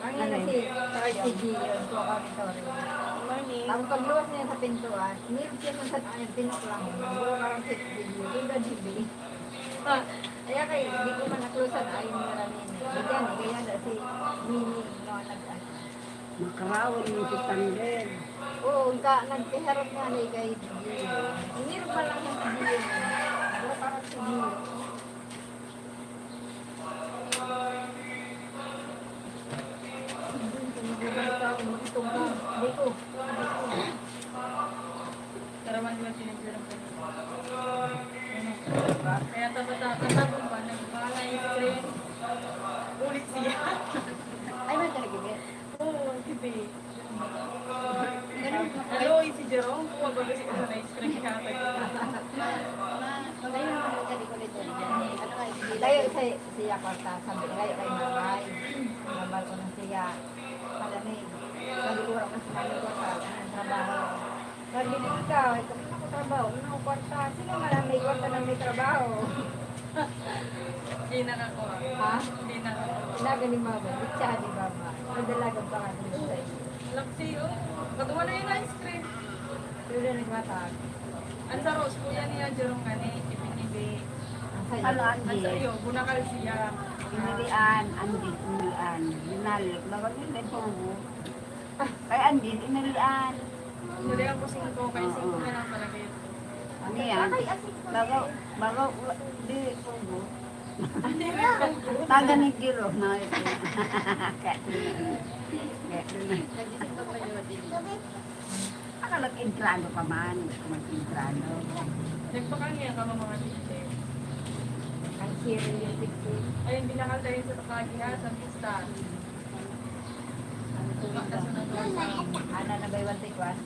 Ang yan si RCG yun. So, kami sorry. Morning. Ang pagluwas niya sa pintuan, nilip siya sa pinok lang. Buro karang 6 GB. Hindi GB. Kaya kay, hindi ko man naklusan ayaw niya ramin. Diyan, kaya na si Mini no, Makarawal mo si Tandel. Oo, nagkiharap nga ni kay Gio. Inirap man lang yung si Gio. Buro karang si Gio. Karaman naman sinigurang ko. Kaya tatabong pa, nagbahala yung screen. Ulit siya. Ay, man talaga ba? Oo, tibi. Hello, si Jerome. Kung wag kasi ka na screen katag. Layo siya kwarta, sabi layo kay mamay. Nabal ko na siya. Palamig. Sabi ko ako sa mami ko sa trabaho. Sabi ko ikaw, ito na ako trabaho. Ano ako kwarta? Sino nga may kwarta na may trabaho? Hindi nakakuha. Ha? Hindi nakakuha. Ilaga ni mama. Itsa ni mama. Madalagan pa ka din sa iyo. Laksi, oh. Katuwa na yung ice cream. Pero na nagmatag. Ang sa Rose, kuya niya Jerome kani, ipinibi. Ang sayo. Ano, Ang Andi? sa iyo, bunakal siya. Inilian, Andi, inilian. Binalik, bakit hindi po mo? Kay Andi, inilian. Nurihan ko 5, kaya 5 na lang talaga yun. Ano yan? Bago, di, taga ni Giro. Na ito. Ako nag-intrano pa man. Mag-intrano. Nagpakangya ka mga dito. Ang siri yung picture. Ayun, binakal tayo sa Takagi ha, sa pista. Ana na bay wanti kwan.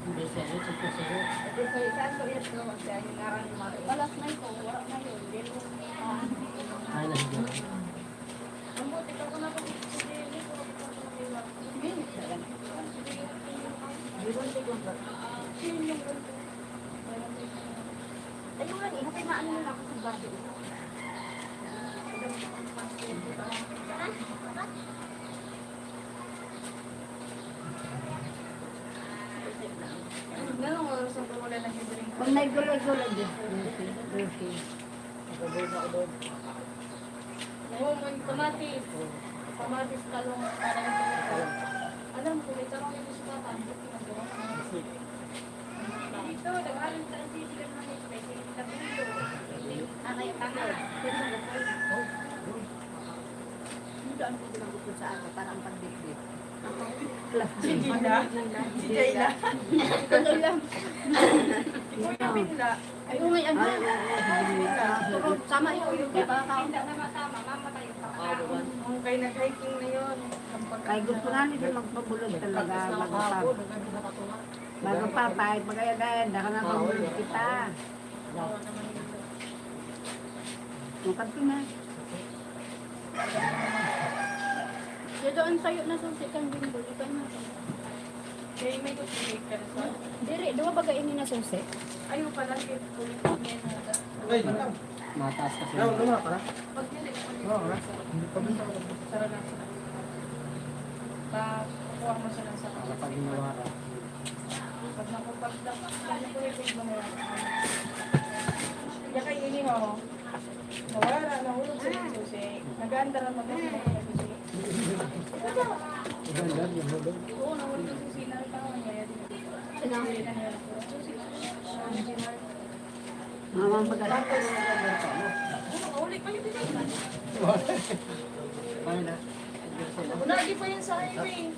Hindi sa ito, sa ito. Ito sa saan ko yan ko magsa yung ngaran mo. Walas na ito, wala na yun. Ay, nahigyan. Ang buti ka ko na kung dito sa dili, kung ako na kayo. Di wanti ko ba? Ayun nga, ihatay na ano na ako sa baso. Ganun oras ang wala na hidring. Kung naggulo-gulo din. Lucy. Oo, may kamatis. Kamatis talong para ito. Alam ko, may tarong yung gusto ka, buti na gawa ka na. Dito, naghalin sa asisi ka naman ito. Tapi dito, anay tangal. Dito ang pinagupod sa ako, parang pagdikdik. Sige na. Sige na. Tuloy lang. Ikaw yung binla. Ayun nga, ano? Pero sama yung pagkakaon. Hindi na matama, mamatay yung pagkakaon. Kung kayo nag-hiking na yun. Kaya gusto nga nila magpabulog talaga. Bago pa, kahit magayagayan, daka na pabulog kita. Mukat ko na. Dito ang sayo na susi kang bimbo. Ikaw na. Kaya may kutsik ka sa. Diri, dua baga ini na susi. Ayaw pala, kaya kulit ko niya na. Ay, mataas kasi. Ay, wala para. Pag nilik, Oo, wala. Hindi pa bisa. sara lang siya. Kukuha mo siya ng saka. Wala pa ginawa ka. Pag nakapagdak, kanya ko yung pagmamaya. Kaya kayo ini ho. Nawara, nahulog sa yung susi. Nag-aanda na mag-aanda ng susi. Maganda, yung hulog. Oo, nahulog yung susi na rin parang kaya din. Sinabi na nila. Susi. Mamang pagkala. Ulit pa yung pinag. Paano na? Unagi pa yan sa highway.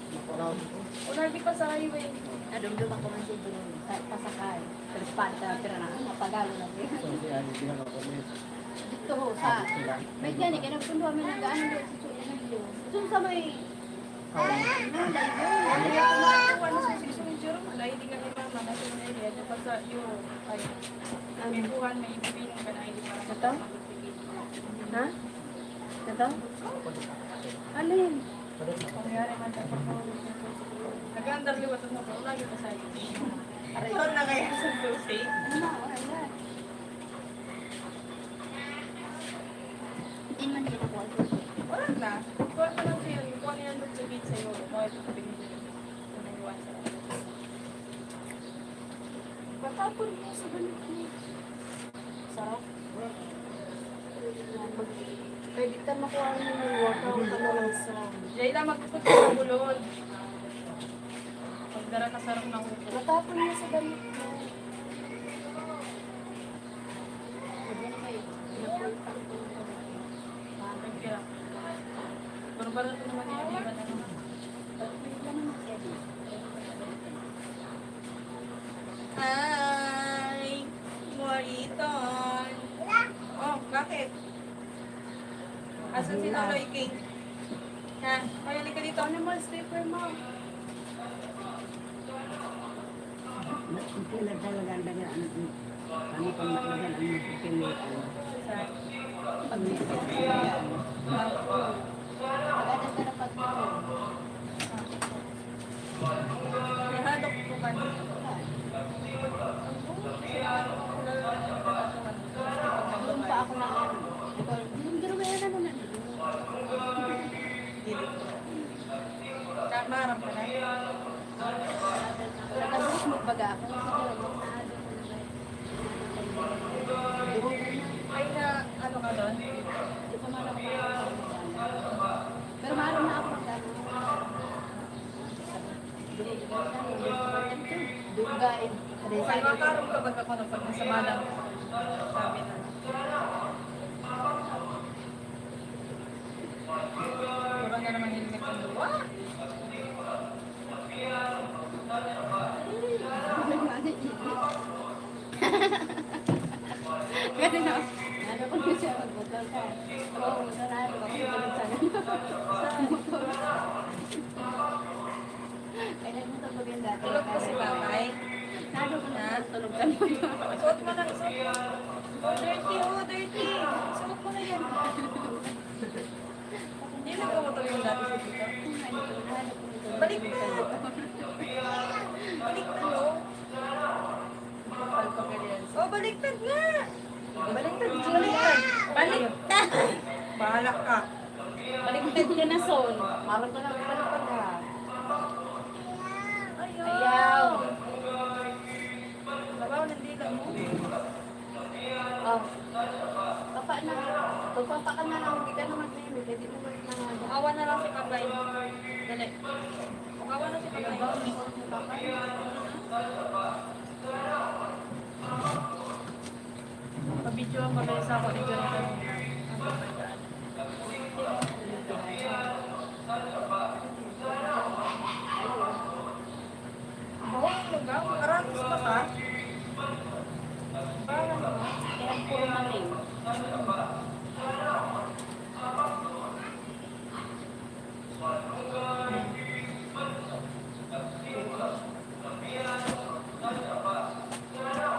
Unagi pa sa highway. Adum-dum ako man siya doon. Pasakay. Pero pata, pero na, mapagalo na. So, si Ani, pinaka-comment. Dito ho, sa... May gani, kaya nagpundo kami ng gaano doon sa suya ng blue. Doon sa may... Ano yung kumakakuha na sa susi ng Jerome? Wala, hindi kami mama. Nasa mga area. Dapat sa iyo. Ay, may buwan, may ibigin ka na. Hindi para Ito? Ha? Ito? Alin? Pangyari man sa pagkakaulit ng susi. Nag-andar liwat at nasa unagi pa sa iyo. Ito na kaya sa susi. Ano na? Wala. Hindi man dito ko. Wala na. Kuha ka lang siya. Kuha niya doon sa beach sa'yo. Mga ito sabi niya. Tumuluan sa Patapon mo sa balit niya. Sarap. Pwede ka makuha mo yung workout ka na lang sa... Jayla, magpupunta sa bulod. Pagdara ka sarap ng upo. Matapon mo sa balit mo. Pwede kayo. Kaya, barbar ito naman yung iba na naman. Hi! Moriton! Oh, bakit? Asan si Loloy King? Ha? Mayali ka dito. Ano mo, slipper mo? Sila talaga ang daga. Ano pang matlagan ang pipilian. Saan? Agad na dapat mo. Ihadok ko ka dito. Doon pa ako na ano. Hindi rin may ano na. Marap ka na. Nakabus mo baga ako. Ay na, ano ka doon? Hindi pa man ako makakasama. Pero maalam na ako magkano. Dugay. Di Kaya sabi ko, makarong ka baga ko na pag nasa malam. Sabi na. Wala na naman helmet ang luwa. kasi na, ano ko na siya mag-motor ka. Oo, motor na ako, ako tulog sa motor. Kailan mo ito maganda? Tulog ko si babay. Nado ko na tulog sa motor. Suot mo na, suot mo. Oh, dirty, oh, dirty. Suot mo na yan. Hindi nagkamotor yung dati sa dito. Balik na. Balik na, no? Oh, baliktad nga. Baliktad, baliktad. Baliktad! Bahala ka. Baliktad ka na, Sol. Marang ko lang palapag ha. Ayaw. Babaw, nandito mo. Oh. Papa na. Papa ka na lang. Hindi ka naman na yun. Hindi mo naman na. Ukawa na lang si Kabay. Dali. Ukawa na si Kabay. Pabidyo ang babay sa ako. Video na lang. Bawang lugaw. Aramis pa ka? Bawang lugaw. Kaya puro maling.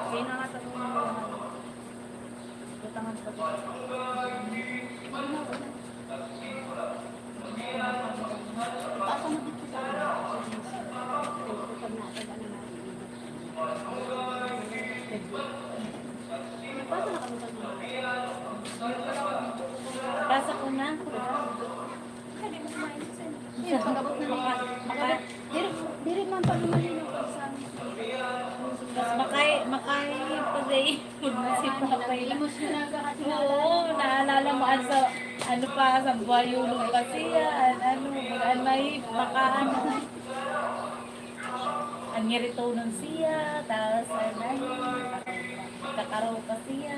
Kaya na nga tayo mga mga. Butangan pa dito. Pasa mo dito sa akin. Pag natin, ano na. Pasa na kami sa mga. Pasa ko na. Hindi mo kumain sa sa'yo. Yan, pag-abot na mga. Diri man pag lumalinaw pag sa Mas makay pagay. Si Papay lang. Limos mo na kasi Oo, naalala mo sa ano pa, sa buhayulong kasi yan. Ano, bagaan may makaano. Ang ngirito nun siya, tapos ano, kakaraw pa siya.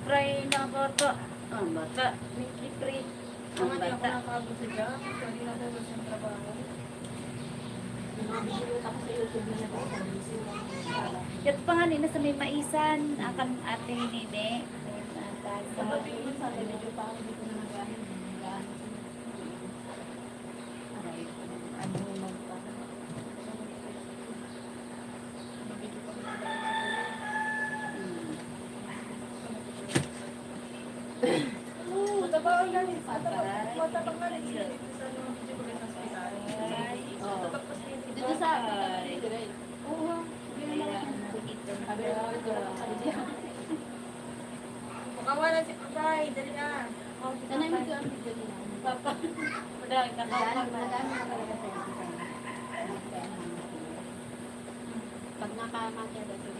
Pray na bata. Ang bata. Mickey pray. Ang Hindi ako bata. nakakabot sa dyan. Hindi na daw sa trabaho. ako sa YouTube na nagsasabi. Kat pa nga nila sa may maisan, akan ate Nene. Sa pagpipin sa medyo pa ako dito na nagahin. Aray, ano magpapalala. Matabang na rin. Matabang na rin sila dito sa video ko rin sa hospital. Oo. Matabang pa sila dito. Dito sa Oo. Sabi ko, sabi siya. Makawalan si Papay. Dali na. Tanay mo ang video niya. Papa. Madami ka Nadaan na talaga sa pag nakamatya dito.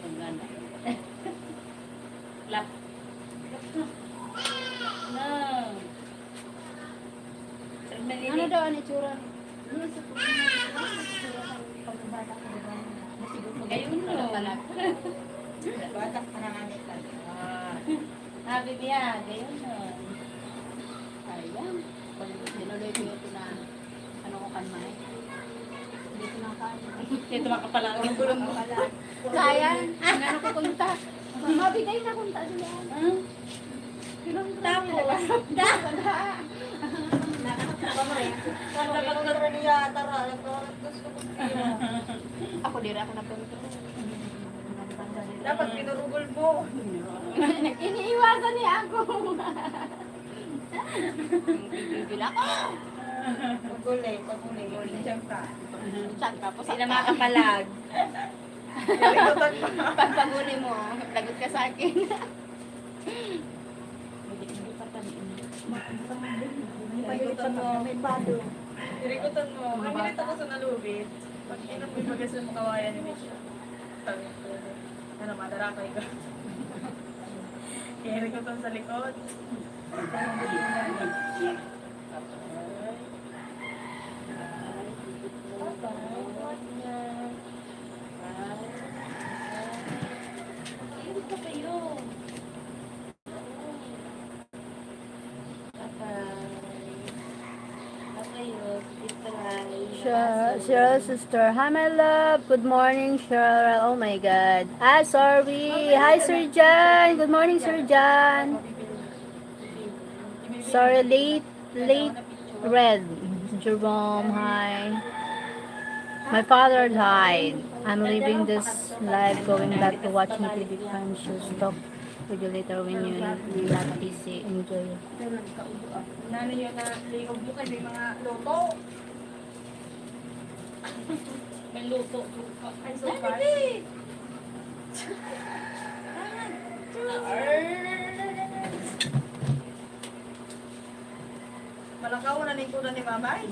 Ang ganda. Lap. No. Ano daw ang itsura? Ano sa pagbabata ko ba? Ayun no. Bata ka na nga nila. Habi niya, gayon no. Ayan. Pag sinuloy ko ito na ano ko kanmay. Hindi ko nakain. Ito makapala. Kaya, ano ko punta? Mabigay na kunta sila. Ako dira ako na punta. Dapat pinurugol mo. Iniiwasan niya ako. Bibigil ako. Pagulay, pagulay. Diyan ka. Saan ka po? Sila makapalag. Pagpaguli mo, lagot ka sa akin. Pagulutan mo. May bado. Irikutan mo. Mamilit ako sa nalubit. Pag inom mo yung bagas ng makawayan ni Misha. Sabi ko, ano, madarakay ka. Kaya irikutan sa likod. Cheryl sister. Hi my love. Good morning Cheryl. Oh my god. Ah, sorry. Hi Sir John. Good morning Sir John. Sorry, late red. Jerome, hi. My father died. I'm leaving this live, going back to watching TV shows. Talk with you later when you're not busy. Enjoy. Nano yun na ligaw mo kayo may mga loto. May luto. Ay, so far. Malakaw na ni kuda ni mamay.